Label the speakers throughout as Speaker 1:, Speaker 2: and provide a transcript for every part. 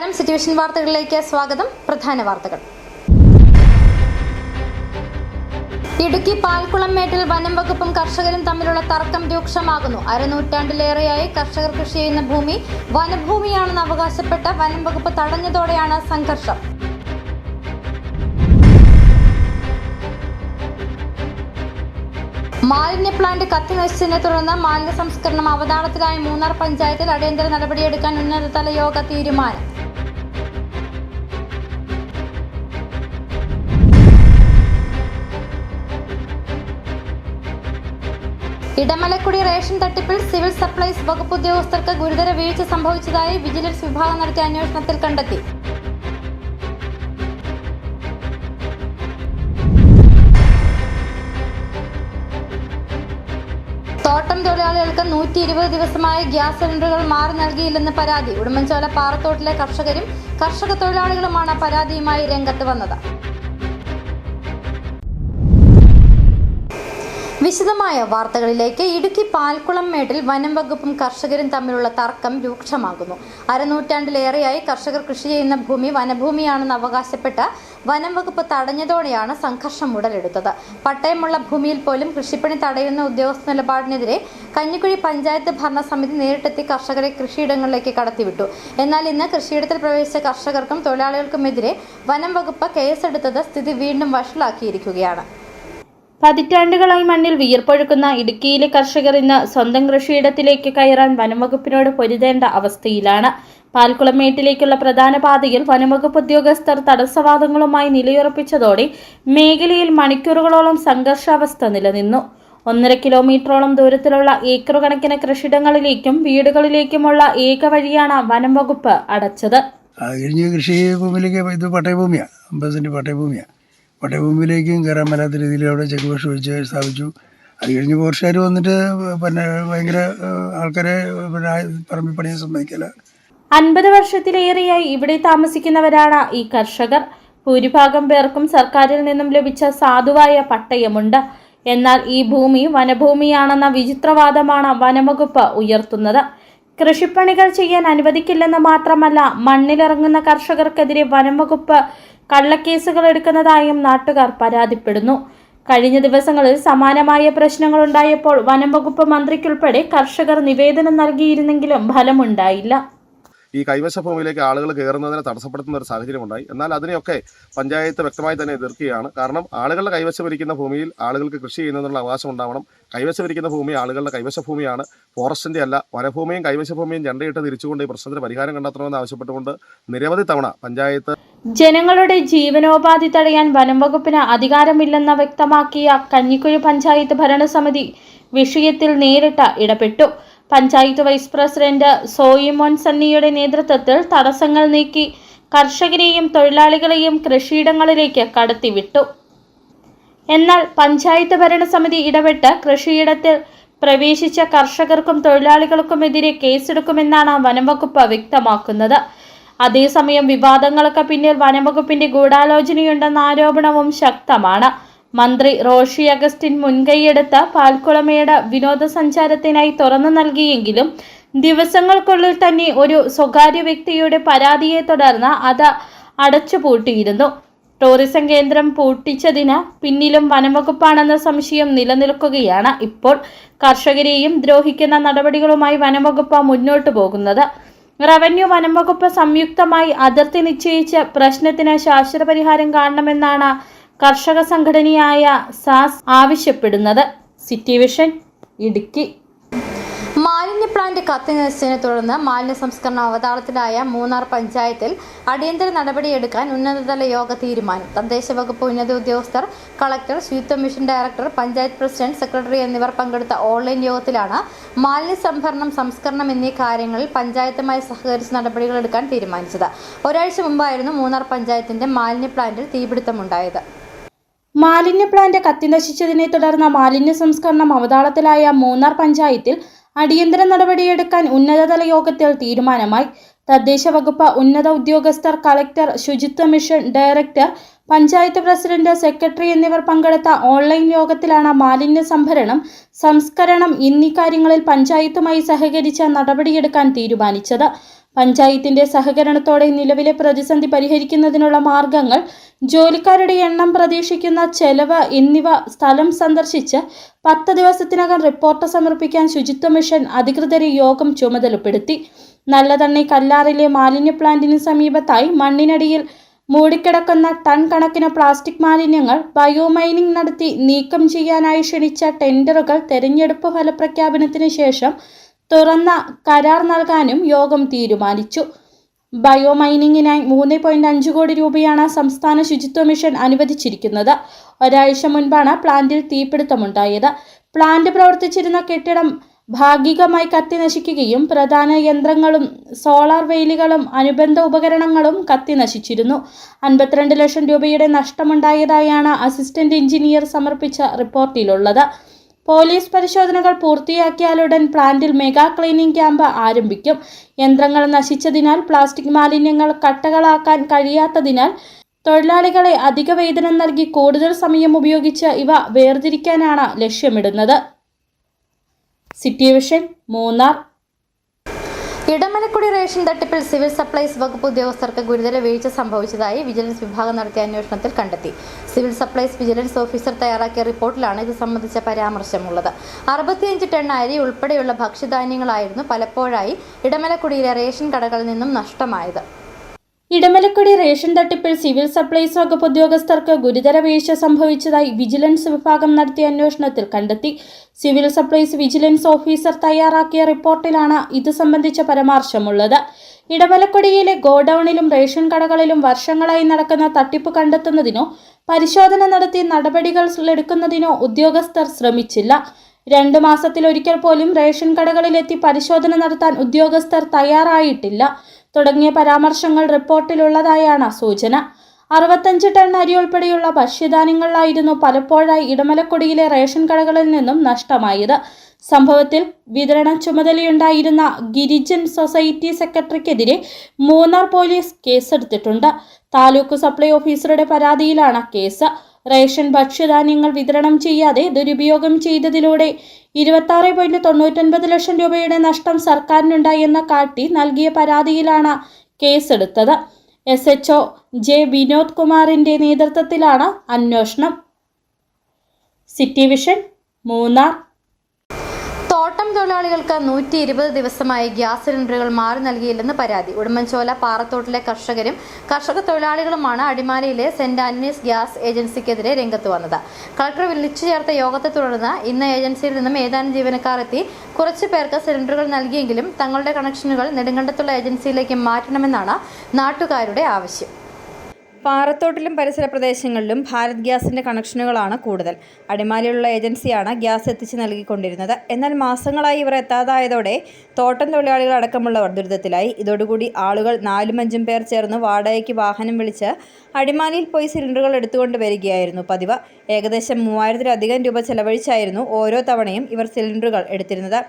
Speaker 1: നമസ്കാരം. സിറ്റുവേഷൻ വാർത്തകളിലേക്ക് സ്വാഗതം. പ്രധാന വാർത്തകൾ. ഇടുക്കി പാൽക്കുളം മേട്ടിൽ വനം വകുപ്പും കർഷകരും തമ്മിലുള്ള തർക്കം രൂക്ഷമാകുന്നു. അരനൂറ്റാണ്ടിലേറെയായി കർഷകർ കൃഷി ചെയ്യുന്ന ഭൂമി വനഭൂമിയാണെന്ന് അവകാശപ്പെട്ട വനം വകുപ്പ് തടഞ്ഞതോടെയാണ് സംഘർഷം. മാലിന്യ പ്ലാന്റ് കത്തിനശിച്ചതിനെ തുടർന്ന് മാലിന്യ സംസ്കരണം അവതാളത്തിലായ മൂന്നാർ പഞ്ചായത്തിൽ അടിയന്തര നടപടിയെടുക്കാൻ ഉന്നതതല യോഗ തീരുമാനം. ഇടമലക്കുടി റേഷൻ തട്ടിപ്പിൽ സിവിൽ സപ്ലൈസ് വകുപ്പ് ഉദ്യോഗസ്ഥർക്ക് ഗുരുതര വീഴ്ച സംഭവിച്ചതായി വിജിലൻസ് വിഭാഗം നടത്തിയ അന്വേഷണത്തിൽ കണ്ടെത്തി. തോട്ടം തൊഴിലാളികൾക്ക് 120 ദിവസമായി ഗ്യാസ് സിലിണ്ടറുകൾ മാറി നൽകിയില്ലെന്ന് പരാതി. ഉടുമ്പൻചോല പാറത്തോട്ടിലെ കർഷകരും കർഷക തൊഴിലാളികളുമാണ് പരാതിയുമായി രംഗത്ത് വന്നത്. വിശദമായ വാർത്തകളിലേക്ക്. ഇടുക്കി പാൽക്കുളം മേട്ടിൽ വനം വകുപ്പും കർഷകരും തമ്മിലുള്ള തർക്കം രൂക്ഷമാകുന്നു. അരനൂറ്റാണ്ടിലേറെയായി കർഷകർ കൃഷി ചെയ്യുന്ന ഭൂമി വനഭൂമിയാണെന്ന് അവകാശപ്പെട്ട വനം വകുപ്പ് തടഞ്ഞതോടെയാണ് സംഘർഷം ഉടലെടുത്തത്. പട്ടയമുള്ള ഭൂമിയിൽ പോലും കൃഷിപ്പണി തടയുന്ന ഉദ്യോഗസ്ഥ നിലപാടിനെതിരെ കഞ്ഞിക്കുഴി പഞ്ചായത്ത് ഭരണസമിതി നേരിട്ടെത്തി കർഷകരെ കൃഷിയിടങ്ങളിലേക്ക് കടത്തിവിട്ടു. എന്നാൽ ഇന്ന് കൃഷിയിടത്തിൽ പ്രവേശിച്ച കർഷകർക്കും തൊഴിലാളികൾക്കുമെതിരെ വനം വകുപ്പ് കേസെടുത്തത് സ്ഥിതി വീണ്ടും വഷളാക്കിയിരിക്കുകയാണ്.
Speaker 2: പതിറ്റാണ്ടുകളായി മണ്ണിൽ വിയർപ്പൊഴുക്കുന്ന ഇടുക്കിയിലെ കർഷകർ ഇന്ന് സ്വന്തം കൃഷിയിടത്തിലേക്ക് കയറാൻ വനംവകുപ്പിനോട് പൊരുതേണ്ട അവസ്ഥയിലാണ്. പാൽക്കുളം മേട്ടിലേക്കുള്ള പ്രധാന പാതയിൽ വനംവകുപ്പ് ഉദ്യോഗസ്ഥർ തടസ്സവാദങ്ങളുമായി നിലയുറപ്പിച്ചതോടെ മേഖലയിൽ മണിക്കൂറുകളോളം സംഘർഷാവസ്ഥ നിലനിന്നു. 1.5 കിലോമീറ്ററോളം ദൂരത്തിലുള്ള ഏക്കർ കണക്കിന് കൃഷിയിടങ്ങളിലേക്കും വീടുകളിലേക്കുമുള്ള ഏക വഴിയാണ് വനംവകുപ്പ് അടച്ചത്.
Speaker 3: കൃഷി ഭൂമിയിലേക്ക് ഇത് പട്ടയഭൂമിയാണ്, 50 സെന്റ് പട്ടയഭൂമിയാണ്. പട്ടയഭൂമിയിലേക്കും കയറാൻ മേലാത്ത രീതിയിൽ അവിടെ ചെക്ക് പോസ്റ്റ് വെച്ച് സ്ഥാപിച്ചു. അത് കഴിഞ്ഞ് ഫോറസ്റ്റുകാർ വന്നിട്ട് ഭയങ്കര ആൾക്കാരെ പറമ്പിൽ പണിയാൻ സമ്മതിക്കില്ല.
Speaker 2: 50 വർഷത്തിലേറെയായി ഇവിടെ താമസിക്കുന്നവരാണ് ഈ കർഷകർ. ഭൂരിഭാഗം പേർക്കും സർക്കാരിൽ നിന്നും ലഭിച്ച സാധുവായ പട്ടയമുണ്ട്. എന്നാൽ ഈ ഭൂമി വനഭൂമിയാണെന്ന വിചിത്രവാദമാണ് വനംവകുപ്പ് ഉയർത്തുന്നത്. കൃഷിപ്പണികൾ ചെയ്യാൻ അനുവദിക്കില്ലെന്ന് മാത്രമല്ല, മണ്ണിലിറങ്ങുന്ന കർഷകർക്കെതിരെ വനംവകുപ്പ് കള്ളക്കേസുകൾ എടുക്കുന്നതായും നാട്ടുകാർ പരാതിപ്പെടുന്നു. കഴിഞ്ഞ ദിവസങ്ങളിൽ സമാനമായ പ്രശ്നങ്ങളുണ്ടായപ്പോൾ വനംവകുപ്പ് മന്ത്രിക്കുൾപ്പെടെ കർഷകർ നിവേദനം നൽകിയിരുന്നെങ്കിലും ഫലമുണ്ടായില്ല.
Speaker 4: ഈ കൈവശ ഭൂമിയിലേക്ക് ആളുകൾ കയറുന്നതിനെ തടസ്സപ്പെടുത്തുന്ന ഒരു സാഹചര്യമുണ്ടായി. എന്നാൽ അതിനെയൊക്കെ പഞ്ചായത്ത് വ്യക്തമായി തന്നെ എതിർക്കുകയാണ്. കാരണം ആളുകളുടെ കൈവശമിരിക്കുന്ന ഭൂമിയിൽ ആളുകൾക്ക് കൃഷി ചെയ്യുന്നതിനുള്ള അവകാശം ഉണ്ടാവണം. കൈവശമിരിക്കുന്ന ഭൂമി ആളുകളുടെ കൈവശ ഭൂമിയാണ്, ഫോറസ്റ്റിന്റെ അല്ല. വനഭൂമിയും കൈവശ ഭൂമിയും ചെണ്ടയിട്ട് തിരിച്ചുകൊണ്ട് ഈ പ്രശ്നത്തിന് പരിഹാരം കണ്ടെത്തണമെന്ന് ആവശ്യപ്പെട്ടുകൊണ്ട് നിരവധി തവണ പഞ്ചായത്ത്
Speaker 2: ജനങ്ങളുടെ ജീവനോപാധി തടയാൻ വനംവകുപ്പിന് അധികാരമില്ലെന്ന് വ്യക്തമാക്കിയ കഞ്ഞിക്കുഴി പഞ്ചായത്ത് ഭരണസമിതി വിഷയത്തിൽ നേരിട്ട് ഇടപെട്ടു. പഞ്ചായത്ത് വൈസ് പ്രസിഡന്റ് സോയിമോൻ സണ്ണിയുടെ നേതൃത്വത്തിൽ തടസ്സങ്ങൾ നീക്കി കർഷകരെയും തൊഴിലാളികളെയും കൃഷിയിടങ്ങളിലേക്ക് കടത്തിവിട്ടു. എന്നാൽ പഞ്ചായത്ത് ഭരണസമിതി ഇടപെട്ട് കൃഷിയിടത്തിൽ പ്രവേശിച്ച കർഷകർക്കും തൊഴിലാളികൾക്കുമെതിരെ കേസെടുക്കുമെന്നാണ് വനംവകുപ്പ് വ്യക്തമാക്കുന്നത്. അതേസമയം വിവാദങ്ങൾക്ക് പിന്നിൽ വനംവകുപ്പിന്റെ ഗൂഢാലോചനയുണ്ടെന്ന ആരോപണവും ശക്തമാണ്. മന്ത്രി റോഷി അഗസ്റ്റിൻ മുൻകൈയെടുത്ത് പാൽക്കുളമേട് വിനോദസഞ്ചാരത്തിനായി തുറന്നു നൽകിയെങ്കിലും ദിവസങ്ങൾക്കുള്ളിൽ തന്നെ ഒരു സ്വകാര്യ വ്യക്തിയുടെ പരാതിയെ തുടർന്ന് അത് അടച്ചുപൂട്ടിയിരുന്നു. ടൂറിസം കേന്ദ്രം പൂട്ടിച്ചതിന് പിന്നിലും വനംവകുപ്പാണെന്ന സംശയം നിലനിൽക്കുകയാണ്. ഇപ്പോൾ കർഷകരെയും ദ്രോഹിക്കുന്ന നടപടികളുമായി വനംവകുപ്പ് മുന്നോട്ടു പോകുന്നത്. റവന്യൂ വനംവകുപ്പ് സംയുക്തമായി അതിർത്തി നിശ്ചയിച്ച് പ്രശ്നത്തിന് ശാശ്വത പരിഹാരം കാണണമെന്നാണ് കർഷക സംഘടനയായ സാസ് ആവശ്യപ്പെടുന്നത്. സിറ്റിവിഷൻ ഇടുക്കി.
Speaker 1: മാലിന്യ പ്ലാന്റ് കത്തിനശിച്ചതിനെ തുടർന്ന് മാലിന്യ സംസ്കരണം അവതാളത്തിലായ മൂന്നാർ പഞ്ചായത്തിൽ അടിയന്തര നടപടിയെടുക്കാൻ ഉന്നതതല യോഗ തീരുമാനം. തദ്ദേശ വകുപ്പ് ഉന്നത ഉദ്യോഗസ്ഥർ, കളക്ടർ, ശുചിത്വ mission director, panchayat president, secretary എന്നിവർ പങ്കെടുത്ത ഓൺലൈൻ യോഗത്തിലാണ് മാലിന്യ സംഭരണം, സംസ്കരണം എന്നീ കാര്യങ്ങളിൽ പഞ്ചായത്തുമായി സഹകരിച്ച് നടപടികളെടുക്കാൻ തീരുമാനിച്ചത്. ഒരാഴ്ച മുമ്പായിരുന്നു മൂന്നാർ പഞ്ചായത്തിന്റെ മാലിന്യ പ്ലാന്റിൽ തീപിടുത്തമുണ്ടായത്.
Speaker 2: മാലിന്യ പ്ലാന്റ് കത്തിനശിച്ചതിനെ തുടർന്ന് മാലിന്യ സംസ്കരണം അവതാളത്തിലായ മൂന്നാർ പഞ്ചായത്തിൽ അടിയന്തര നടപടിയെടുക്കാൻ ഉന്നതതല യോഗത്തിൽ തീരുമാനമായി. തദ്ദേശ വകുപ്പ് ഉന്നത ഉദ്യോഗസ്ഥർ, കളക്ടർ, ശുചിത്വ mission director, panchayat president, secretary എന്നിവർ പങ്കെടുത്ത ഓൺലൈൻ യോഗത്തിലാണ് മാലിന്യ സംഭരണം, സംസ്കരണം എന്നീ കാര്യങ്ങളിൽ പഞ്ചായത്തുമായി സഹകരിച്ച് നടപടിയെടുക്കാൻ തീരുമാനിച്ചത്. പഞ്ചായത്തിന്റെ സഹകരണത്തോടെ നിലവിലെ പ്രതിസന്ധി പരിഹരിക്കുന്നതിനുള്ള മാർഗങ്ങൾ, ജോലിക്കാരുടെ എണ്ണം, പ്രതീക്ഷിക്കുന്ന ചെലവ് എന്നിവ സ്ഥലം സന്ദർശിച്ച് 10 ദിവസത്തിനകം റിപ്പോർട്ട് സമർപ്പിക്കാൻ ശുചിത്വ മിഷൻ അധികൃതരെ യോഗം ചുമതലപ്പെടുത്തി. നല്ലതണ്ണി കല്ലാറിലെ മാലിന്യ പ്ലാന്റിന് സമീപത്തായി മണ്ണിനടിയിൽ മൂടിക്കിടക്കുന്ന ടൺ കണക്കിന് പ്ലാസ്റ്റിക് മാലിന്യങ്ങൾ ബയോമൈനിംഗ് നടത്തി നീക്കം ചെയ്യാനായി ക്ഷണിച്ച ടെൻഡറുകൾ തെരഞ്ഞെടുപ്പ് ഫലപ്രഖ്യാപനത്തിന് ശേഷം തുറന്ന കരാർ നൽകാനും യോഗം തീരുമാനിച്ചു. ബയോമൈനിങ്ങിനായി 3.5 കോടി രൂപയാണ് സംസ്ഥാന ശുചിത്വ മിഷൻ അനുവദിച്ചിരിക്കുന്നത്. ഒരാഴ്ച മുൻപാണ് പ്ലാന്റിൽ തീപിടുത്തമുണ്ടായത്. പ്ലാന്റ് പ്രവർത്തിച്ചിരുന്ന കെട്ടിടം ഭാഗികമായി കത്തി നശിക്കുകയും പ്രധാന യന്ത്രങ്ങളും സോളാർ വേലികളും അനുബന്ധ ഉപകരണങ്ങളും കത്തി നശിച്ചിരുന്നു. 52 ലക്ഷം രൂപയുടെ നഷ്ടമുണ്ടായതായാണ് അസിസ്റ്റന്റ് എഞ്ചിനീയർ സമർപ്പിച്ച റിപ്പോർട്ടിലുള്ളത്. പോലീസ് പരിശോധനകൾ പൂർത്തിയാക്കിയാലുടൻ പ്ലാന്റിൽ മെഗാ ക്ലീനിംഗ് ക്യാമ്പ് ആരംഭിക്കും. യന്ത്രങ്ങൾ നശിച്ചതിനാൽ പ്ലാസ്റ്റിക് മാലിന്യങ്ങൾ കട്ടകളാക്കാൻ കഴിയാത്തതിനാൽ തൊഴിലാളികളെ അധിക വേതനം നൽകി കൂടുതൽ സമയം ഉപയോഗിച്ച് ഇവ വേർതിരിക്കാനാണ് ലക്ഷ്യമിടുന്നത്. City vision, Munnar.
Speaker 1: Idamalakudi ration തട്ടിപ്പിൽ സിവിൽ സപ്ലൈസ് വകുപ്പ് ഉദ്യോഗസ്ഥർക്ക് ഗുരുതര വീഴ്ച സംഭവിച്ചതായി വിജിലൻസ് വിഭാഗം നടത്തിയ അന്വേഷണത്തിൽ കണ്ടെത്തി. സിവിൽ സപ്ലൈസ് വിജിലൻസ് ഓഫീസർ തയ്യാറാക്കിയ റിപ്പോർട്ടിലാണ് ഇത് സംബന്ധിച്ച പരാമർശമുള്ളത്. 65 ടൺ അരി ഉൾപ്പെടെയുള്ള ഭക്ഷ്യധാന്യങ്ങളായിരുന്നു പലപ്പോഴായി ഇടമലക്കുടിയിലെ റേഷൻ കടകളിൽ നിന്നും നഷ്ടമായത്.
Speaker 2: ഇടമലക്കുടി റേഷൻ തട്ടിപ്പിൽ സിവിൽ സപ്ലൈസ് വകുപ്പ് ഉദ്യോഗസ്ഥർക്ക് ഗുരുതര വീഴ്ച സംഭവിച്ചതായി വിജിലൻസ് വിഭാഗം നടത്തിയ അന്വേഷണത്തിൽ കണ്ടെത്തി. സിവിൽ സപ്ലൈസ് വിജിലൻസ് ഓഫീസർ തയ്യാറാക്കിയ റിപ്പോർട്ടിലാണ് ഇത് സംബന്ധിച്ച പരാമർശമുള്ളത്. ഇടമലക്കുടിയിലെ ഗോഡൌണിലും റേഷൻ കടകളിലും വർഷങ്ങളായി നടക്കുന്ന തട്ടിപ്പ് കണ്ടെത്തുന്നതിനോ പരിശോധന നടത്തി നടപടികൾ എടുക്കുന്നതിനോ ഉദ്യോഗസ്ഥർ ശ്രമിച്ചില്ല. 2 മാസത്തിലൊരിക്കൽ പോലും റേഷൻ കടകളിലെത്തി പരിശോധന നടത്താൻ ഉദ്യോഗസ്ഥർ തയ്യാറായിട്ടില്ല തുടങ്ങിയ പരാമർശങ്ങൾ റിപ്പോർട്ടിലുള്ളതായാണ് സൂചന. 65 ടൺ അരി ഉൾപ്പെടെയുള്ള ഭക്ഷ്യധാന്യങ്ങളിലായിരുന്നു പലപ്പോഴായി ഇടമലക്കുടിയിലെ റേഷൻ കടകളിൽ നിന്നും നഷ്ടമായത്. സംഭവത്തിൽ വിതരണ ചുമതലയുണ്ടായിരുന്ന ഗിരിജൻ സൊസൈറ്റി സെക്രട്ടറിക്കെതിരെ മൂന്നാർ പോലീസ് കേസെടുത്തിട്ടുണ്ട്. താലൂക്ക് സപ്ലൈ ഓഫീസറുടെ പരാതിയിലാണ് കേസ്. റേഷൻ ഭക്ഷ്യധാന്യങ്ങൾ വിതരണം ചെയ്യാതെ ദുരുപയോഗം ചെയ്തതിലൂടെ 26.99 ലക്ഷം രൂപയുടെ നഷ്ടം സർക്കാരിനുണ്ടായെന്ന് കാട്ടി നൽകിയ പരാതിയിലാണ് കേസെടുത്തത്. SHO ജെ വിനോദ് കുമാറിന്റെ നേതൃത്വത്തിലാണ് അന്വേഷണം. City vision, Munnar.
Speaker 1: തോട്ടം തൊഴിലാളികൾക്ക് 120 ദിവസമായി ഗ്യാസ് സിലിണ്ടറുകൾ മാറി നൽകിയില്ലെന്ന് പരാതി. ഉടുമ്പൻചോല പാറത്തോട്ടിലെ കർഷകരും കർഷക തൊഴിലാളികളുമാണ് അടിമാലിയിലെ സെന്റ് ആന്റണീസ് ഗ്യാസ് ഏജൻസിക്കെതിരെ രംഗത്ത് വന്നത്. കളക്ടർ വിളിച്ചു ചേർത്ത യോഗത്തെ തുടർന്ന് ഇന്ന് ഏജൻസിയിൽ നിന്നും ഏതാനും ജീവനക്കാർ എത്തി കുറച്ചു പേർക്ക് സിലിണ്ടറുകൾ നൽകിയെങ്കിലും തങ്ങളുടെ കണക്ഷനുകൾ നെടുങ്കണ്ടത്തുള്ള ഏജൻസിയിലേക്ക് മാറ്റണമെന്നാണ് നാട്ടുകാരുടെ ആവശ്യം. പാറത്തോട്ടിലും പരിസര പ്രദേശങ്ങളിലും ഭാരത് ഗ്യാസിന്റെ കണക്ഷനുകളാണ് കൂടുതൽ. അടിമാലിയിലുള്ള ഏജൻസിയാണ് ഗ്യാസ് എത്തിച്ച് നൽകിക്കൊണ്ടിരുന്നത്. എന്നാൽ മാസങ്ങളായി ഇവർ എത്താതായതോടെ തോട്ടം തൊഴിലാളികൾ അടക്കമുള്ളവർ ദുരിതത്തിലായി. ഇതോടുകൂടി ആളുകൾ 4-5 പേർ ചേർന്ന് വാടകയ്ക്ക് വാഹനം വിളിച്ച് അടിമാലിയിൽ പോയി സിലിണ്ടറുകൾ എടുത്തുകൊണ്ട് വരികയായിരുന്നു പതിവ്. ഏകദേശം 3000-ലധികം രൂപ ചെലവഴിച്ചായിരുന്നു ഓരോ തവണയും ഇവർ സിലിണ്ടറുകൾ എടുത്തിരുന്നത്.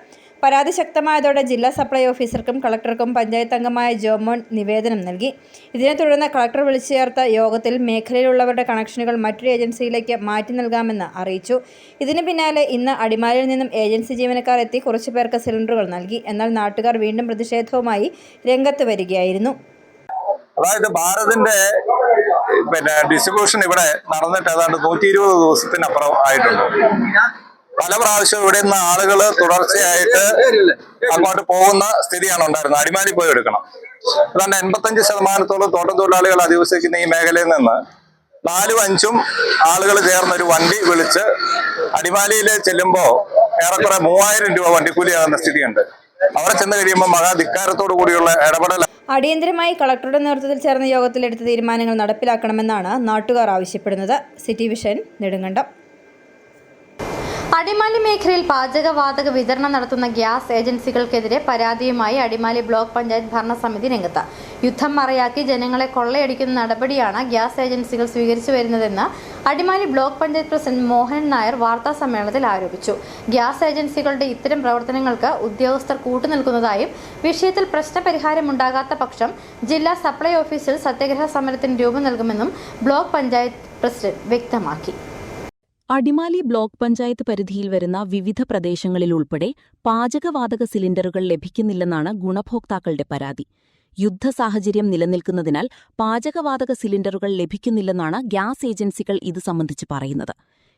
Speaker 1: പരാതി ശക്തമായതോടെ ജില്ലാ സപ്ലൈ ഓഫീസർക്കും കളക്ടർക്കും പഞ്ചായത്ത് അംഗമായ ജോമോൻ നിവേദനം നൽകി. ഇതിനെ തുടർന്ന് കളക്ടർ വിളിച്ചു ചേർത്ത യോഗത്തിൽ മേഖലയിലുള്ളവരുടെ കണക്ഷനുകൾ മറ്റൊരു ഏജൻസിയിലേക്ക് മാറ്റി നൽകാമെന്ന് അറിയിച്ചു. ഇതിന് പിന്നാലെ ഇന്ന് അടിമാലിയിൽ നിന്നും ഏജൻസി ജീവനക്കാർ എത്തി കുറച്ചു പേർക്ക് സിലിണ്ടറുകൾ നൽകി. എന്നാൽ നാട്ടുകാർ വീണ്ടും പ്രതിഷേധവുമായി രംഗത്ത് വരികയായിരുന്നു.
Speaker 5: അതായത് ഭാരതിന്റെ ഡിസ്ട്രിബ്യൂഷൻ ഇവിടെ നടന്നിട്ട് ഏതാണ്ട് 120 ദിവസത്തിനപ്പുറം ആയിട്ടുണ്ട്. പല പ്രാവശ്യം ഇവിടെ നിന്ന് ആളുകൾ തുടർച്ചയായിട്ട് അങ്ങോട്ട് പോകുന്ന സ്ഥിതിയാണ് ഉണ്ടായിരുന്നത്. അടിമാലി പോയി എടുക്കണം. അതാണ്ട് 85% തോട്ടം തൊഴിലാളികൾ അധിവസിക്കുന്ന ഈ മേഖലയിൽ നിന്ന് 4-5 ആളുകൾ ചേർന്നൊരു വണ്ടി വിളിച്ച് അടിമാലിയിൽ ചെല്ലുമ്പോൾ ഏറെക്കുറെ 3000 രൂപ വണ്ടിക്കൂലിയാകുന്ന സ്ഥിതിയുണ്ട്. അവിടെ ചെന്ന് കഴിയുമ്പോൾ മഹാധിക്കാരത്തോടു കൂടിയുള്ള ഇടപെടൽ.
Speaker 1: അടിയന്തരമായി കളക്ടറുടെ നേതൃത്വത്തിൽ ചേർന്ന യോഗത്തിലെടുത്ത തീരുമാനങ്ങൾ നടപ്പിലാക്കണമെന്നാണ് നാട്ടുകാർ ആവശ്യപ്പെടുന്നത്. City vision, Nedumkandam. അടിമാലി മേഖലയിൽ പാചകവാതക വിതരണം നടത്തുന്ന ഗ്യാസ് ഏജൻസികൾക്കെതിരെ പരാതിയുമായി അടിമാലി ബ്ലോക്ക് പഞ്ചായത്ത് ഭരണസമിതി രംഗത്ത്. യുദ്ധം മറയാക്കി ജനങ്ങളെ കൊള്ളയടിക്കുന്ന നടപടിയാണ് ഗ്യാസ് ഏജൻസികൾ സ്വീകരിച്ചു വരുന്നതെന്ന് അടിമാലി ബ്ലോക്ക് പഞ്ചായത്ത് പ്രസിഡന്റ് മോഹനൻ നായർ വാർത്താ സമ്മേളനത്തിൽ ആരോപിച്ചു. ഗ്യാസ് ഏജൻസികളുടെ ഇത്തരം പ്രവർത്തനങ്ങൾക്ക് ഉദ്യോഗസ്ഥർ കൂട്ടുനിൽക്കുന്നതായും വിഷയത്തിൽ പ്രശ്നപരിഹാരമുണ്ടാകാത്ത പക്ഷം ജില്ലാ സപ്ലൈ ഓഫീസിൽ സത്യാഗ്രഹ സമരത്തിന് രൂപം നൽകുമെന്നും ബ്ലോക്ക് പഞ്ചായത്ത് പ്രസിഡന്റ് വ്യക്തമാക്കി.
Speaker 6: അടിമാലി ബ്ലോക്ക് പഞ്ചായത്ത് പരിധിയിൽ വരുന്ന വിവിധ പ്രദേശങ്ങളിൽ ഉൾപ്പെടെ പാചകവാതക സിലിണ്ടറുകൾ ലഭിക്കുന്നില്ലെന്നാണ് ഗുണഭോക്താക്കളുടെ പരാതി. യുദ്ധ സാഹചര്യം നിലനിൽക്കുന്നതിനാൽ പാചകവാതക സിലിണ്ടറുകൾ ലഭിക്കുന്നില്ലെന്നാണ് ഗ്യാസ് ഏജൻസികൾ ഇത് സംബന്ധിച്ച് പറയുന്നത്.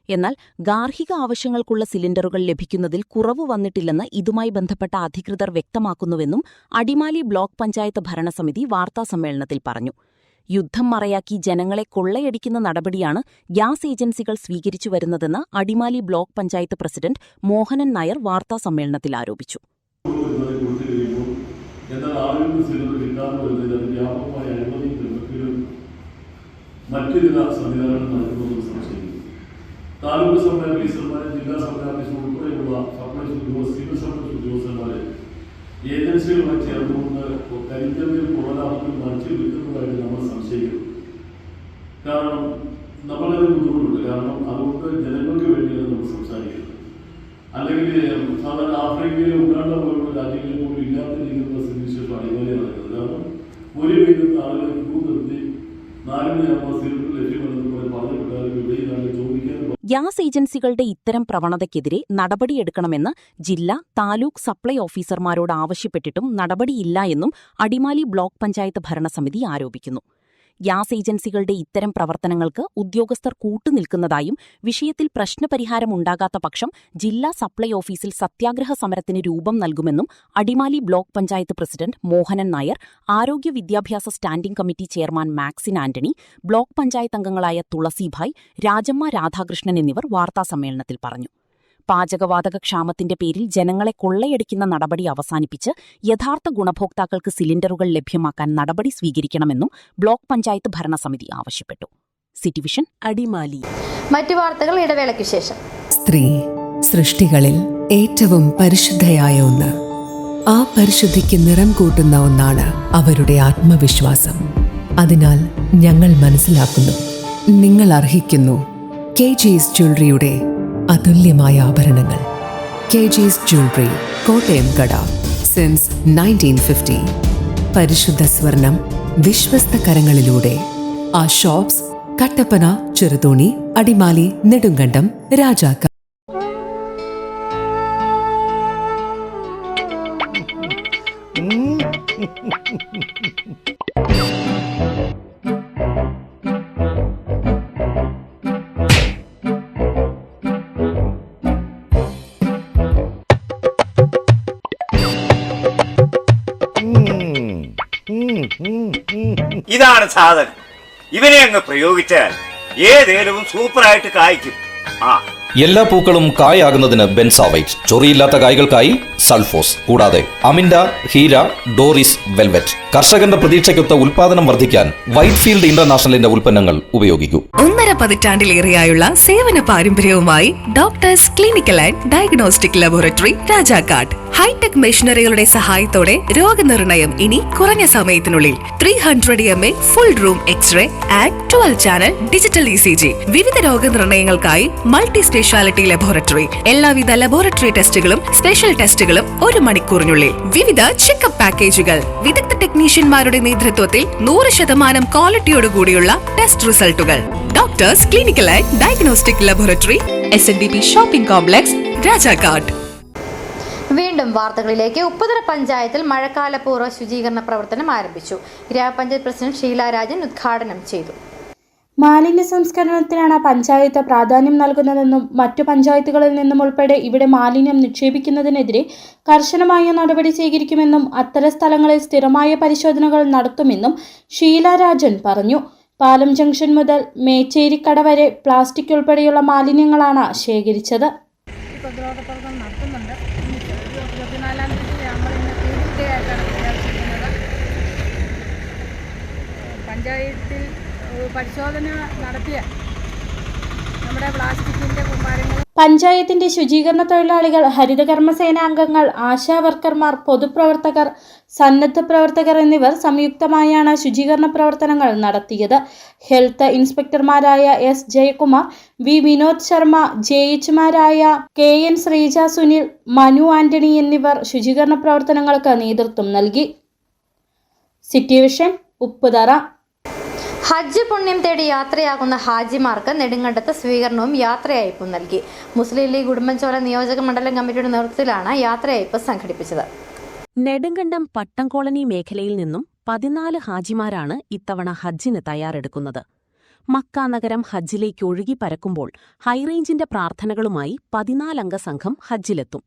Speaker 6: എന്നാൽ ഗാർഹിക ആവശ്യങ്ങൾക്കുള്ള സിലിണ്ടറുകൾ ലഭിക്കുന്നതിൽ കുറവ് വന്നിട്ടില്ലെന്ന് ഇതുമായി ബന്ധപ്പെട്ട അധികൃതർ വ്യക്തമാക്കുന്നുവെന്നും അടിമാലി ബ്ലോക്ക് പഞ്ചായത്ത് ഭരണസമിതി വാർത്താസമ്മേളനത്തിൽ പറഞ്ഞു. യുദ്ധം മറയാക്കി ജനങ്ങളെ കൊള്ളയടിക്കുന്ന നടപടിയാണ് ഗ്യാസ് ഏജൻസികൾ സ്വീകരിച്ചു വരുന്നതെന്ന് അടിമാലി ബ്ലോക്ക് പഞ്ചായത്ത് പ്രസിഡന്റ് മോഹനൻ നായർ വാർത്താസമ്മേളനത്തിൽ ആരോപിച്ചു.
Speaker 7: എന്നാൽ ആളുകൾക്ക് സിലിണ്ടർ കിട്ടാതെ വരുന്നതിൽ അത് വ്യാപകമായ അഴിമതിയും ക്രമക്കേടും മറ്റു ചില സംവിധാനങ്ങൾ നടക്കുന്നതെന്ന് സംശയിക്കുന്നു. താലൂക്ക് സപ്ലൈ ഓഫീസർമാരെ, ജില്ലാ സപ്ലൈ ഓഫീസർ ഉൾപ്പെടെയുള്ള സപ്ലൈ സിവിൽ സപ്ലൈ ഉദ്യോഗസ്ഥന്മാരെ ഏജൻസികളുമായി ചേർന്നുകൊണ്ട് കരിഞ്ചന്തയിൽ കുറലാഭത്തിൽ മറിച്ച് വിൽക്കുന്നതായിട്ട് നമ്മൾ സംശയിക്കുന്നു. കാരണം നമ്മളതിന് ബുദ്ധിമുട്ടുണ്ട്. കാരണം അതുകൊണ്ട് ജനങ്ങൾക്ക് വേണ്ടിയാണ് നമ്മൾ സംസാരിക്കുന്നത്. അല്ലെങ്കിൽ സാധാരണ ആഫ്രിക്കയിലെ ഉഗാണ്ട പോലുള്ള രാജ്യങ്ങളിൽ പോലും ഇല്ലാത്ത രീതിയിലുള്ള സ്ഥിതിവിശേഷം അടിമാലി നടക്കുന്നത്. കാരണം ഒരു വീട്ടിൽ ആളുകൾ ക്യൂ നിർത്തി 4 മണിയാകുമ്പോൾ സിലിണ്ടർ ലഭ്യമല്ലെന്ന് പറഞ്ഞിട്ടാലും ഇവിടെയാണ് ചോദിക്കാൻ.
Speaker 6: ഗ്യാസ് ഏജൻസികളുടെ ഇത്തരം പ്രവണതയ്ക്കെതിരെ നടപടിയെടുക്കണമെന്ന് ജില്ലാ, താലൂക്ക് സപ്ലൈ ഓഫീസർമാരോട് ആവശ്യപ്പെട്ടിട്ടും നടപടിയില്ല എന്നും അടിമാലി ബ്ലോക്ക് പഞ്ചായത്ത് ഭരണസമിതി ആരോപിക്കുന്നു. ഗ്യാസ് ഏജൻസികളുടെ ഇത്തരം പ്രവർത്തനങ്ങൾക്ക് ഉദ്യോഗസ്ഥർ കൂട്ടുനിൽക്കുന്നതായും വിഷയത്തിൽ പ്രശ്നപരിഹാരമുണ്ടാകാത്ത പക്ഷം ജില്ലാ സപ്ലൈ ഓഫീസിൽ സത്യാഗ്രഹ സമരത്തിന് രൂപം നൽകുമെന്നും അടിമാലി ബ്ലോക്ക് പഞ്ചായത്ത് പ്രസിഡന്റ് മോഹനൻ നായർ, ആരോഗ്യ വിദ്യാഭ്യാസ standing committee chairman Maxin Antony, block panchayat അംഗങ്ങളായ തുളസിഭായ്, രാജമ്മ രാധാകൃഷ്ണൻ എന്നിവർ വാർത്താസമ്മേളനത്തിൽ പറഞ്ഞു. പാചകവാതക ക്ഷാമത്തിന്റെ പേരിൽ ജനങ്ങളെ കൊള്ളയടിക്കുന്ന നടപടി അവസാനിപ്പിച്ച് യഥാർത്ഥ ഗുണഭോക്താക്കൾക്ക് സിലിണ്ടറുകൾ ലഭ്യമാക്കാൻ നടപടി സ്വീകരിക്കണമെന്നും ബ്ലോക്ക് പഞ്ചായത്ത് ഭരണസമിതി ആവശ്യപ്പെട്ടു. സിറ്റിവിഷൻ, അടിമാലി.
Speaker 1: മറ്റു വാർത്തകൾ ഇടവേളയ്ക്ക് ശേഷം.
Speaker 8: സ്ത്രീ സൃഷ്ടികളിൽ ഏറ്റവും പരിശുദ്ധയായ ഒന്ന്. ആ പരിശുദ്ധിക്ക് നിറം കൂട്ടുന്ന ഒന്നാണ് അവരുടെ ആത്മവിശ്വാസം. അതിനാൽ ഞങ്ങൾ മനസ്സിലാക്കുന്നു, നിങ്ങൾ അർഹിക്കുന്നു KG's ജ്വല്ലറിയുടെ അതുല്യമായ ആഭരണങ്ങൾ. KG's ജ്വല്ലറി, കോട്ടയം കട, സിൻസ് 1950. പരിശുദ്ധ സ്വർണം വിശ്വസ്ത കരങ്ങളിലൂടെ. ആ ഷോപ്സ് കട്ടപ്പന, ചെറുതോണി, അടിമാലി, നെടുങ്കണ്ടം, രാജാക്ക.
Speaker 9: ഇതാണ് സാധനം. ഇവനെ അങ്ങ് പ്രയോഗിച്ചാൽ ഏതേലവും സൂപ്പറായിട്ട് കായ്ക്കും.
Speaker 10: എല്ലാ പൂക്കളും കായാകുന്നതിന് ബെൻസാവൈറ്റ്, ചൊറിയില്ലാത്ത കായ്കൾക്കായി സൾഫോസ്, കൂടാതെ അമിൻഡ, ഹീര, ഡോറിസ്, വെൽവെറ്റ്. കർഷകന്റെ പ്രതീക്ഷയ്ക്കൊത്ത ഉൽപാദനം വർദ്ധിക്കാൻ വൈറ്റ്ഫീൽഡ് ഇന്റർനാഷണലിന്റെ ഉൽപ്പന്നങ്ങൾ ഉപയോഗിക്കൂ.
Speaker 8: 1.5 പതിറ്റാണ്ടിലേറെയായുള്ള സേവന പാരമ്പര്യവുമായി doctors clinical and diagnostic laboratory, Rajakkad. Hi tech മെഷീനറികളുടെ സഹായത്തോടെ രോഗനിർണയം ഇനി കുറഞ്ഞ സമയത്തിനുള്ളിൽ. 300 ml full room x ray and 12 channel digital ECG. വിവിധ രോഗനിർണയങ്ങൾക്കായി മൾട്ടി സ്പെഷ്യാലിറ്റി ലബോറട്ടറി. എല്ലാവിധ ലബോറട്ടറി ടെസ്റ്റുകളും സ്പെഷ്യൽ ടെസ്റ്റുകളും 1 മണിക്കൂറിനുള്ളിൽ. വിവിധ ചെക്കപ്പ് പാക്കേജുകൾ. വിദഗ്ധ ടെക്നീഷ്യന്മാരുടെ നേതൃത്വത്തിൽ 100% ക്വാളിറ്റിയോടുകൂടിയുള്ള ടെസ്റ്റ് റിസൾട്ടുകൾ. Doctors clinical and diagnostic laboratory, SNDP shopping complex, Rajakkad.
Speaker 1: വീണ്ടും വാർത്തകളിലേക്ക്. ഉപ്പുതറ പഞ്ചായത്തിൽ മഴക്കാലപൂർവ്വ ശുചീകരണ പ്രവർത്തനം ആരംഭിച്ചു. ഗ്രാമപഞ്ചായത്ത് പ്രസിഡന്റ് ഷീല രാജൻ ഉദ്ഘാടനം ചെയ്തു.
Speaker 2: മാലിന്യ സംസ്കരണത്തിനാണ് പഞ്ചായത്ത് പ്രാധാന്യം നൽകുന്നതെന്നും മറ്റു പഞ്ചായത്തുകളിൽ നിന്നും ഉൾപ്പെടെ ഇവിടെ മാലിന്യം നിക്ഷേപിക്കുന്നതിനെതിരെ കർശനമായ നടപടി സ്വീകരിക്കുമെന്നും അത്തരം സ്ഥലങ്ങളിൽ സ്ഥിരമായ പരിശോധനകൾ നടത്തുമെന്നും ഷീല രാജൻ പറഞ്ഞു. പാലം ജംഗ്ഷൻ മുതൽ മേച്ചേരിക്കട വരെ പ്ലാസ്റ്റിക് ഉൾപ്പെടെയുള്ള മാലിന്യങ്ങളാണ് ശേഖരിച്ചത്.
Speaker 11: പ്രതിരോധപ്രവർത്തനം നടത്തുന്നുണ്ട്. 24-ാം തീയതി നമ്മളിന്ന് ക്ലീനിംഗ് ഡേ ആയിട്ടാണ് പ്രഖ്യാപിച്ചിരിക്കുന്നത്. പഞ്ചായത്തിൽ പരിശോധന നടത്തിയ നമ്മുടെ പ്ലാസ്റ്റിക്കിൻ്റെ കുമ്പാരങ്ങൾ
Speaker 2: പഞ്ചായത്തിന്റെ ശുചീകരണ തൊഴിലാളികൾ, ഹരിതകർമ്മസേനാംഗങ്ങൾ, ആശാവർക്കർമാർ, പൊതുപ്രവർത്തകർ, സന്നദ്ധ പ്രവർത്തകർ എന്നിവർ സംയുക്തമായാണ് ശുചീകരണ പ്രവർത്തനങ്ങൾ നടത്തിയത്. ഹെൽത്ത് ഇൻസ്പെക്ടർമാരായ എസ് ജയകുമാർ, വി വിനോദ് ശർമ്മ, ജെഎച്ച്മാരായ KN ശ്രീജ സുനിൽ, മനു ആന്റണി എന്നിവർ ശുചീകരണ പ്രവർത്തനങ്ങൾക്ക് നേതൃത്വം നൽകി. City vision, Upputhara.
Speaker 1: ഹജ്ജ് പുണ്യം തേടി യാത്രയാകുന്ന ഹാജിമാർക്ക് നെടുങ്കണ്ടത്ത് സ്വീകരണവും യാത്രയയപ്പും നൽകി. മുസ്ലിം ലീഗ് ഉടുമ്പൻചോല നിയോജക മണ്ഡലം കമ്മിറ്റിയുടെ നേതൃത്വത്തിലാണ് യാത്രയയപ്പ് സംഘടിപ്പിച്ചത്.
Speaker 6: നെടുങ്കണ്ടം പട്ടം കോളനി മേഖലയിൽ നിന്നും 14 ഹാജിമാരാണ് ഇത്തവണ ഹജ്ജിന് തയ്യാറെടുക്കുന്നത്. മക്ക നഗരം ഹജ്ജിലേക്ക് ഒഴുകി പരക്കുമ്പോൾ ഹൈറേഞ്ചിന്റെ പ്രാർത്ഥനകളുമായി 14 അംഗ സംഘം ഹജ്ജിലെത്തും.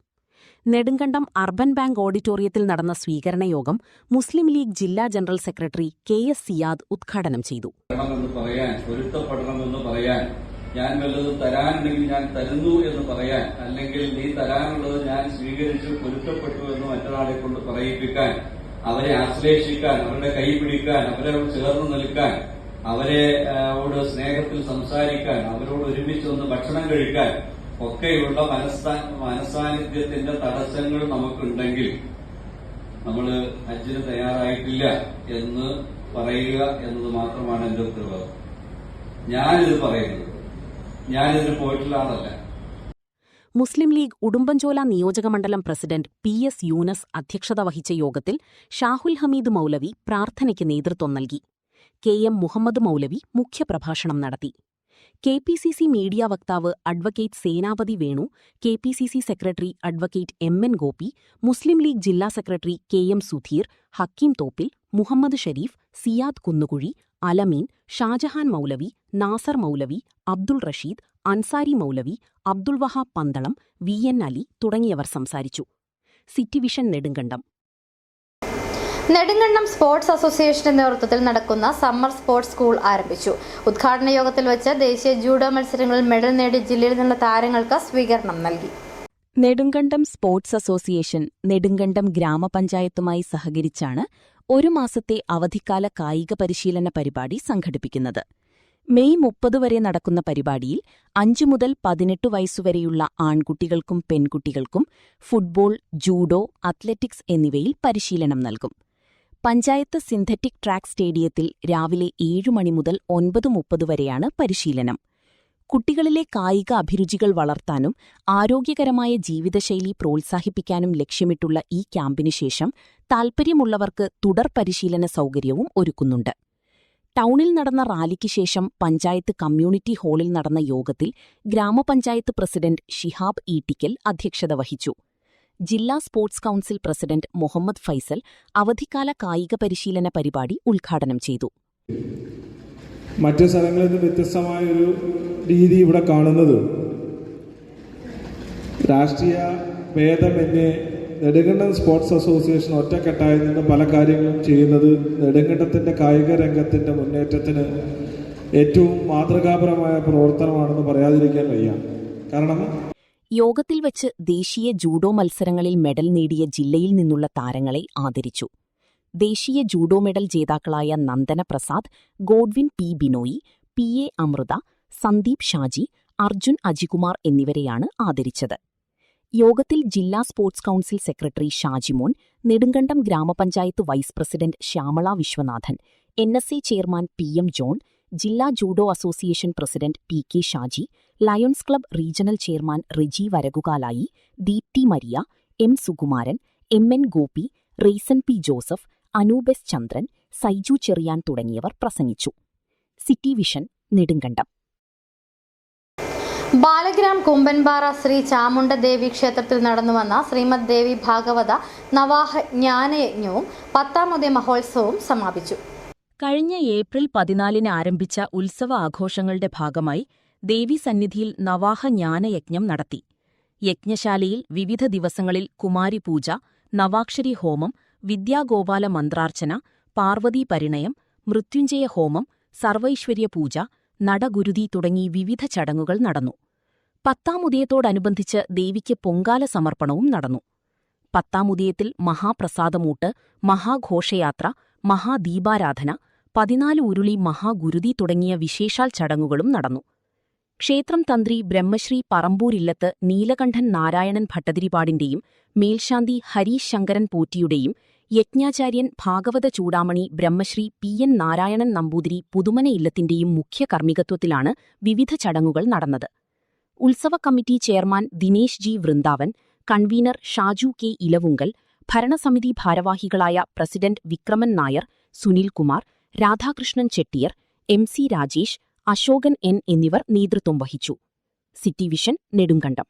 Speaker 6: നെടുങ്കണ്ടം അർബൻ ബാങ്ക് ഓഡിറ്റോറിയത്തിൽ നടന്ന സ്വീകരണ യോഗം മുസ്ലിം ലീഗ് ജില്ലാ ജനറൽ സെക്രട്ടറി KS സിയാദ് ഉദ്ഘാടനം ചെയ്തു.
Speaker 12: പൊരുത്തപ്പെടണമെന്ന് പറയാൻ, ഞാൻ വല്ലതും തരാനുണ്ടെങ്കിൽ ഞാൻ തരുന്നു എന്ന് പറയാൻ, അല്ലെങ്കിൽ നീ തരാനുള്ളത് ഞാൻ സ്വീകരിച്ചു പൊരുത്തപ്പെട്ടു എന്ന് മറ്റൊരാളെ കൊണ്ട് പറയിപ്പിക്കാൻ, അവരെ ആശ്ലേഷിക്കാൻ, അവരുടെ കൈ പിടിക്കാൻ, അവരോട് ചേർന്ന് നിൽക്കാൻ, അവരോട് സ്നേഹത്തിൽ സംസാരിക്കാൻ, അവരോട് ഒരുമിച്ചൊന്ന് ഭക്ഷണം കഴിക്കാൻ ഒക്കെയുള്ള മനസാന്നിധ്യത്തിന്റെ തടസ്സങ്ങൾ നമുക്കുണ്ടെങ്കിൽ നമ്മൾ ഹജ്ജിന് തയ്യാറായിട്ടില്ല എന്ന് പറയുക എന്നത് മാത്രമാണ് എന്റെ ഉത്തരവാദിത്വം. ഞാനിത് പറയുന്നത്, ഞാനിതിന് പോയിട്ടുള്ള ആളല്ല.
Speaker 6: മുസ്ലിം ലീഗ് ഉടുമ്പൻചോല നിയോജകമണ്ഡലം പ്രസിഡന്റ് PS യൂനസ് അധ്യക്ഷത വഹിച്ച യോഗത്തിൽ ഷാഹുൽ ഹമീദ് മൗലവി പ്രാർത്ഥനയ്ക്ക് നേതൃത്വം നൽകി. KM മുഹമ്മദ് മൗലവി മുഖ്യപ്രഭാഷണം നടത്തി. KPCC മീഡിയ വക്താവ് advocate Senapathi Venu, KPCC secretary advocate MN Gopi, Muslim League ജില്ലാ സെക്രട്ടറി KM സുധീർ, ഹക്കീം തോപ്പിൽ, മുഹമ്മദ് ഷരീഫ്, സിയാദ് കുന്നുകുഴി, അലമീൻ, ഷാജഹാൻ മൗലവി, നാസർ മൗലവി, അബ്ദുൾ റഷീദ്, അൻസാരി മൗലവി, അബ്ദുൾ വഹാബ് പന്തളം, VN അലി തുടങ്ങിയവർ സംസാരിച്ചു. City vision Nedumkandam.
Speaker 1: Nedumkandam sports അസോസിയേഷന്റെ നേതൃത്വത്തിൽ നടക്കുന്ന സമ്മർ സ്പോർട്സ് സ്കൂൾ ആരംഭിച്ചു. ഉദ്ഘാടന യോഗത്തിൽ വെച്ച് ദേശീയ ജൂഡോ മത്സരങ്ങളിൽ മെഡൽ നേടി ജില്ലയിൽ നിന്നുള്ള താരങ്ങൾക്ക് സ്വീകരണം നൽകി.
Speaker 6: നെടുങ്കണ്ടം സ്പോർട്സ് അസോസിയേഷൻ നെടുങ്കണ്ടം ഗ്രാമപഞ്ചായത്തുമായി സഹകരിച്ചാണ് 1 മാസത്തെ അവധിക്കാല കായിക പരിശീലന പരിപാടി സംഘടിപ്പിക്കുന്നത്. മെയ് 30 വരെ നടക്കുന്ന പരിപാടിയിൽ 5 മുതൽ 18 വയസ്സുവരെയുള്ള ആൺകുട്ടികൾക്കും പെൺകുട്ടികൾക്കും ഫുട്ബോൾ, ജൂഡോ, അത്ലറ്റിക്സ് എന്നിവയിൽ പരിശീലനം നൽകും. പഞ്ചായത്ത് സിന്തറ്റിക് ട്രാക്ക് സ്റ്റേഡിയത്തിൽ രാവിലെ 7 മണി മുതൽ 9:30 വരെയാണ് പരിശീലനം. കുട്ടികളിലെ കായിക അഭിരുചികൾ വളർത്താനും ആരോഗ്യകരമായ ജീവിതശൈലി പ്രോത്സാഹിപ്പിക്കാനും ലക്ഷ്യമിട്ടുള്ള ഈ ക്യാമ്പിനു ശേഷം താൽപ്പര്യമുള്ളവർക്ക് തുടർ പരിശീലന സൗകര്യവും ഒരുക്കുന്നുണ്ട്. ടൗണിൽ നടന്ന റാലിക്ക് ശേഷം പഞ്ചായത്ത് കമ്മ്യൂണിറ്റി ഹാളിൽ നടന്ന യോഗത്തിൽ ഗ്രാമപഞ്ചായത്ത് പ്രസിഡന്റ് ഷിഹാബ് ഈട്ടിക്കൽ അധ്യക്ഷത വഹിച്ചു. ജില്ലാ sports council president Muhammad Faisal അവധിക്കാല കായിക പരിശീലന പരിപാടി ഉദ്ഘാടനം ചെയ്തു.
Speaker 13: മറ്റു സ്ഥലങ്ങളിൽ നിന്ന് വ്യത്യസ്തമായൊരു രീതി ഇവിടെ കാണുന്നത്, രാഷ്ട്രീയ ഭേദമന്യേ നെടുങ്കണ്ടം സ്പോർട്സ് അസോസിയേഷൻ ഒറ്റക്കെട്ടായി നിന്ന് പല കാര്യങ്ങളും ചെയ്യുന്നത് നെടുങ്കണ്ടത്തിൻ്റെ കായിക രംഗത്തിൻ്റെ മുന്നേറ്റത്തിന് ഏറ്റവും മാതൃകാപരമായ പ്രവർത്തനമാണെന്ന് പറയാതിരിക്കാൻ വയ്യ. കാരണം
Speaker 6: യോഗത്തിൽ വച്ച് ദേശീയ ജൂഡോ മത്സരങ്ങളിൽ മെഡൽ നേടിയ ജില്ലയിൽ നിന്നുള്ള താരങ്ങളെ ആദരിച്ചു. ദേശീയ ജൂഡോ മെഡൽ ജേതാക്കളായ നന്ദന പ്രസാദ്, ഗോഡ്വിൻ P. ബിനോയി, PA അമൃത, സന്ദീപ് ഷാജി, അർജുൻ അജികുമാർ എന്നിവരെയാണ് ആദരിച്ചത്. യോഗത്തിൽ ജില്ലാ sports council secretary Shajimon, Nedumkandam ഗ്രാമപഞ്ചായത്ത് vice president Shyamala Viswanathan, NSA chairman PM John, ജില്ലാ judo association president PK Shaji, lions club regional chairman Riji Varakukalayil, Deepthi Maria, M. Sukumaran, MN Gopi, Raison P. Joseph, Anoopes Chandran, Saiju Cherian തുടങ്ങിയവർ പ്രസംഗിച്ചു. City vision Nedumkandam.
Speaker 1: ബാലഗ്രാം കുമ്പൻപാറ ശ്രീ ചാമുണ്ഡദേവി ക്ഷേത്രത്തിൽ നടന്നുവന്ന ശ്രീമദ് ദേവി ഭാഗവത നവാഹ ജ്ഞാനയജ്ഞവും 10ാം ഉദയ മഹോത്സവവും സമാപിച്ചു.
Speaker 6: കഴിഞ്ഞ ഏപ്രിൽ 14 ആരംഭിച്ച ഉത്സവ ആഘോഷങ്ങളുടെ ഭാഗമായി ദേവീസന്നിധിയിൽ നവാഹ ജ്ഞാനയജ്ഞം നടത്തി. യജ്ഞശാലയിൽ വിവിധ ദിവസങ്ങളിൽ കുമാരിപൂജ, നവാക്ഷരി ഹോമം, വിദ്യാഗോപാല മന്ത്രാർച്ചന, പാർവതീ പരിണയം, മൃത്യുഞ്ജയ ഹോമം, സർവൈശ്വര്യ പൂജ, നടഗുരുതി തുടങ്ങി വിവിധ ചടങ്ങുകൾ നടന്നു. 10ാം ഉദയത്തോടനുബന്ധിച്ച് ദേവിക്ക് പൊങ്കാല സമർപ്പണവും നടന്നു. 10ാം ഉദയത്തിൽ മഹാപ്രസാദമൂട്ട്, മഹാഘോഷയാത്ര, മഹാദീപാരാധന, 14 ഉരുളി മഹാഗുരുതി തുടങ്ങിയ വിശേഷാൽ ചടങ്ങുകളും നടന്നു. ക്ഷേത്രം തന്ത്രി ബ്രഹ്മശ്രീ പറമ്പൂരില്ലത്ത് നീലകണ്ഠൻ നാരായണൻ ഭട്ടതിരിപ്പാടിന്റെയും മേൽശാന്തി ഹരീഷ് ശങ്കരൻ പോറ്റിയുടെയും യജ്ഞാചാര്യൻ ഭാഗവത ചൂടാമണി ബ്രഹ്മശ്രീ പി.എൻ. നാരായണൻ നമ്പൂതിരി പുതുമന ഇല്ലത്തിന്റെയും മുഖ്യ കർമ്മികത്വത്തിലാണ് വിവിധ ചടങ്ങുകൾ നടന്നത്. ഉത്സവ committee chairman Dinesh G Vrindavan, convener Shaju K Elavunkal, ഭരണസമിതി ഭാരവാഹികളായ president Vikraman Nair, Sunilkumar, Radhakrishnan Chettiar, M C. Rajesh, Ashokan N എന്നിവർ നേതൃത്വം വഹിച്ചു. City vision, Nedumkandam.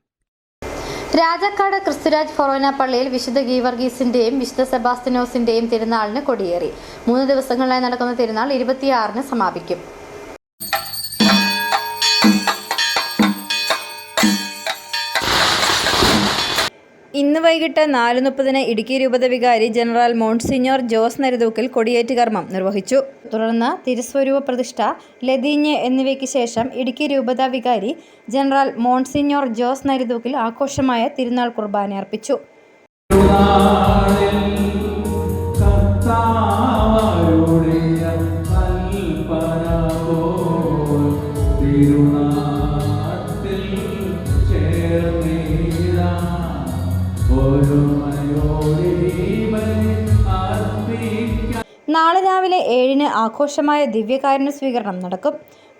Speaker 1: രാജാക്കാട് ക്രിസ്തുരാജ് ഫൊറോന പള്ളിയിൽ വിശുദ്ധ ഗീവർഗീസിന്റെയും വിശുദ്ധ സെബാസ്തിനോസിന്റെയും തിരുനാളിന് കൊടിയേറി. 3 ദിവസങ്ങളിലായി നടക്കുന്ന തിരുനാൾ 26-ന് സമാപിക്കും. ഇന്ന് വൈകിട്ട് 4:30 ഇടുക്കി രൂപത വികാരി ജനറൽ മോൺസിഞ്ഞോർ ജോസ് നരിതൂക്കിൽ കൊടിയേറ്റ് കർമ്മം നിർവഹിച്ചു. തുടർന്ന് തിരുസ്വരൂപ പ്രതിഷ്ഠ, ലതീഞ്ഞ് എന്നിവയ്ക്ക് ശേഷം ഇടുക്കി രൂപത വികാരി ജനറൽ മോൺസിഞ്ഞോർ ജോസ് നരിതൂക്കിൽ ആഘോഷമായ തിരുനാൾ കുർബാന അർപ്പിച്ചു. നാളെ രാവിലെ 7-ന് ആഘോഷമായ ദിവ്യകാരുണ്യ സ്വീകരണം നടക്കും.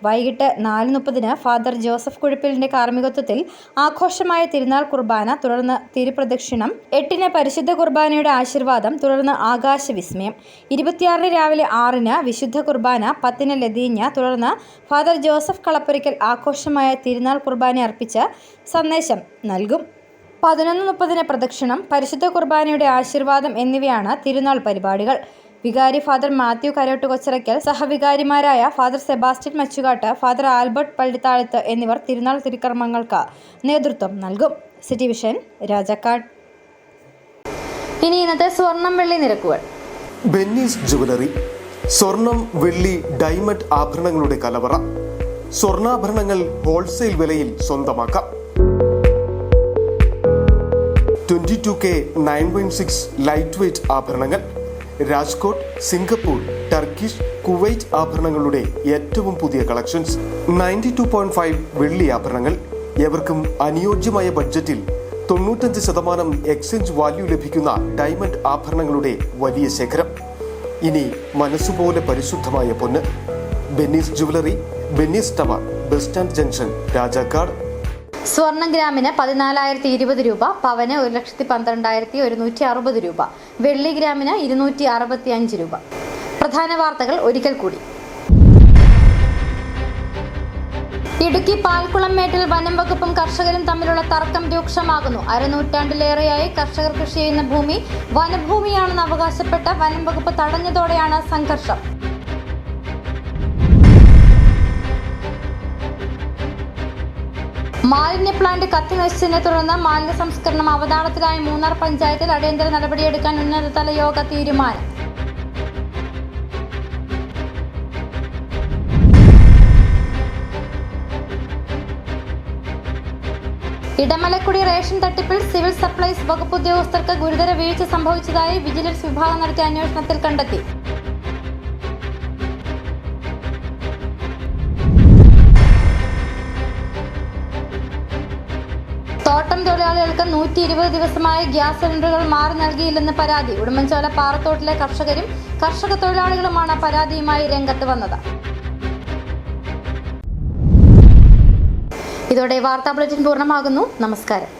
Speaker 1: വൈകിട്ട് 4:30 ഫാദർ ജോസഫ് കുഴിപ്പിലിന്റെ കാർമ്മികത്വത്തിൽ ആഘോഷമായ തിരുനാൾ കുർബാന, തുടർന്ന് തിരുപ്രദക്ഷിണം, 8-ന് പരിശുദ്ധ കുർബാനയുടെ ആശീർവാദം, തുടർന്ന് ആകാശവിസ്മയം, 26-ന് രാവിലെ 6-ന് വിശുദ്ധ കുർബാന, 10-ന് ലതീഞ്ഞ, തുടർന്ന് ഫാദർ ജോസഫ് കളപ്പുരയ്ക്കൽ ആഘോഷമായ തിരുനാൾ കുർബാന അർപ്പിച്ച് സന്ദേശം നൽകും. 11:30-ന് പ്രദക്ഷിണം, പരിശുദ്ധ കുർബാനയുടെ ആശീർവാദം എന്നിവയാണ് തിരുനാൾ പരിപാടികൾ. വികാരി ഫാദർ മാത്യു കരോട്ട് കൊച്ചിറയ്ക്കൽ, സഹവികാരിമാരായ ഫാദർ സെബാസ്റ്റ്യൻ മച്ചുകാട്ട്, ഫാദർ ആൽബർട്ട് പള്ളിത്താഴത്ത് എന്നിവർ തിരുനാൾ തിരുക്കർമ്മങ്ങൾക്ക് നേതൃത്വം നൽകും. City vision, Rajakkad. ഇനി ഇന്നത്തെ സ്വർണം വെള്ളി നിരക്കുകൾ.
Speaker 14: ബെന്നീസ് ജുവലറി, സ്വർണം, വെള്ളി, ഡയമണ്ട് ആഭരണങ്ങളുടെ കലവറ. സ്വർണ്ണാഭരണങ്ങൾ ഹോൾസെയിൽ വിലയിൽ സ്വന്തമാക്കാം. 22K 916 ലൈറ്റ് വെയ്റ്റ് ആഭരണങ്ങൾ. രാജ്കോട്ട്, സിംഗപ്പൂർ, ടർക്കിഷ്, കുവൈറ്റ് ആഭരണങ്ങളുടെ ഏറ്റവും പുതിയ കളക്ഷൻസ്. 92.5 വെള്ളി ആഭരണങ്ങൾ. എവർക്കും അനുയോജ്യമായ ബഡ്ജറ്റിൽ 95% എക്സ്ചേഞ്ച് വാല്യൂ ലഭിക്കുന്ന ഡയമണ്ട് ആഭരണങ്ങളുടെ വലിയ ശേഖരം. ഇനി മനസ്സുപോലെ പരിശുദ്ധമായ പൊന്ന്. Benny's jewellery, Benny's tower, bus stand junction, Rajakkad.
Speaker 1: സ്വർണം ഗ്രാമിന് 14,020 രൂപ, പവന് 1,12,160 രൂപ, വെള്ളി ഗ്രാമിന് 265 രൂപ. പ്രധാന വാർത്തകൾ ഒരിക്കൽ കൂടി. ഇടുക്കി പാൽക്കുളം മേട്ടിൽ വനം വകുപ്പും കർഷകരും തമ്മിലുള്ള തർക്കം രൂക്ഷമാകുന്നു. അരനൂറ്റാണ്ടിലേറെയായി കർഷകർ കൃഷി ചെയ്യുന്ന ഭൂമി വനഭൂമിയാണെന്ന് അവകാശപ്പെട്ട വനം വകുപ്പ് തടഞ്ഞതോടെയാണ് സംഘർഷം. മാലിന്യ പ്ലാന്റ് കത്തിനശിച്ചതിനെ തുടർന്ന് മാലിന്യ സംസ്കരണം അവതാളത്തിലായ മൂന്നാർ പഞ്ചായത്തിൽ അടിയന്തര നടപടിയെടുക്കാൻ ഉന്നതതല യോഗ തീരുമാനം. ഇടമലക്കുടി റേഷൻ തട്ടിപ്പിൽ സിവിൽ സപ്ലൈസ് വകുപ്പ് ഉദ്യോഗസ്ഥർക്ക് ഗുരുതര വീഴ്ച സംഭവിച്ചതായി വിജിലൻസ് വിഭാഗം നടത്തിയ അന്വേഷണത്തിൽ കണ്ടെത്തി. തോട്ടം തൊഴിലാളികൾക്ക് 120 ദിവസമായ ഗ്യാസ് സിലിണ്ടറുകൾ മാറി നൽകിയില്ലെന്ന് പരാതി. ഉടുമ്പൻചോല പാറത്തോട്ടിലെ കർഷകരും കർഷക തൊഴിലാളികളുമാണ് പരാതിയുമായി രംഗത്ത് വന്നത്. ഇതോടെ വാർത്താ ബുള്ളറ്റിൻ പൂർണ്ണമാകുന്നു. നമസ്കാരം.